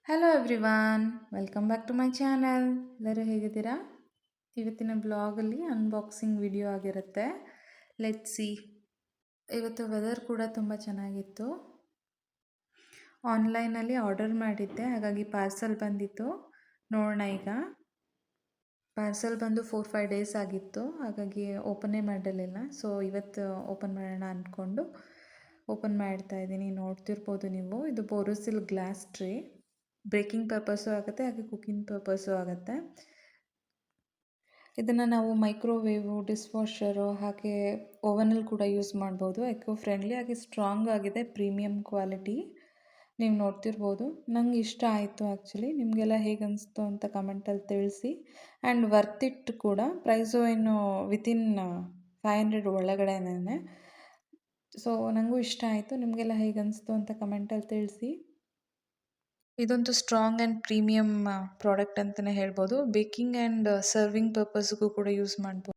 Hello everyone, welcome back to my channel. ಎಲ್ಲರೂ ಹೇಗಿದ್ದೀರಾ? ಇವತ್ತಿನ ಬ್ಲಾಗಲ್ಲಿ ಅನ್ಬಾಕ್ಸಿಂಗ್ ವಿಡಿಯೋ ಆಗಿರುತ್ತೆ. Let's see. ಇವತ್ತು ವೆದರ್ ಕೂಡ ತುಂಬ ಚೆನ್ನಾಗಿತ್ತು. ಆನ್ಲೈನಲ್ಲಿ ಆರ್ಡರ್ ಮಾಡಿದ್ದೆ, ಹಾಗಾಗಿ ಪಾರ್ಸಲ್ ಬಂದಿತ್ತು. ನೋಡೋಣ ಈಗ. ಪಾರ್ಸಲ್ ಬಂದು 4-5 ಡೇಸ್ ಆಗಿತ್ತು, ಹಾಗಾಗಿ ಓಪನ್ನೇ ಮಾಡಿರಲಿಲ್ಲ. ಸೊ ಇವತ್ತು ಓಪನ್ ಮಾಡೋಣ ಅಂದ್ಕೊಂಡು ಓಪನ್ ಮಾಡ್ತಾ ಇದ್ದೀನಿ. ನೋಡ್ತಿರ್ಬೋದು ನೀವು, ಇದು Borosil glass tray. Baking purpose ಆಗುತ್ತೆ, ಹಾಗೆ ಕುಕ್ಕಿಂಗ್ ಪರ್ಪಸ್ಸು ಆಗುತ್ತೆ. ಇದನ್ನು ನಾವು ಮೈಕ್ರೋವೇವು, ಡಿಶ್ ವಾಷರು, ಹಾಗೆ ಓವನಲ್ಲಿ ಕೂಡ ಯೂಸ್ ಮಾಡ್ಬೋದು. ಎಕೋ ಫ್ರೆಂಡ್ಲಿ ಆಗಿ ಸ್ಟ್ರಾಂಗ್ ಆಗಿದೆ, ಪ್ರೀಮಿಯಂ ಕ್ವಾಲಿಟಿ. ನೀವು ನೋಡ್ತಿರ್ಬೋದು. ನಂಗೆ ಇಷ್ಟ ಆಯಿತು ಆ್ಯಕ್ಚುಲಿ. ನಿಮಗೆಲ್ಲ ಹೇಗೆ ಅನಿಸ್ತು ಅಂತ ಕಮೆಂಟಲ್ಲಿ ತಿಳಿಸಿ. ಆ್ಯಂಡ್ ವರ್ತ್ ಇಟ್ ಕೂಡ. ಪ್ರೈಸು ಏನು ವಿತಿನ್ 500 ಒಳಗಡೆನೇ. ಸೊ ನನಗೂ ಇಷ್ಟ ಆಯಿತು. ನಿಮಗೆಲ್ಲ ಹೇಗೆ ಅನಿಸ್ತು ಅಂತ ಕಮೆಂಟಲ್ಲಿ ತಿಳಿಸಿ. ಇದೊಂದು ಸ್ಟ್ರಾಂಗ್ ಆ್ಯಂಡ್ ಪ್ರೀಮಿಯಮ್ ಪ್ರಾಡಕ್ಟ್ ಅಂತಲೇ ಹೇಳ್ಬೋದು. ಬೇಕಿಂಗ್ ಆ್ಯಂಡ್ ಸರ್ವಿಂಗ್ ಪರ್ಪಸ್ಗೂ ಕೂಡ ಯೂಸ್ ಮಾಡ್ಬೋದು.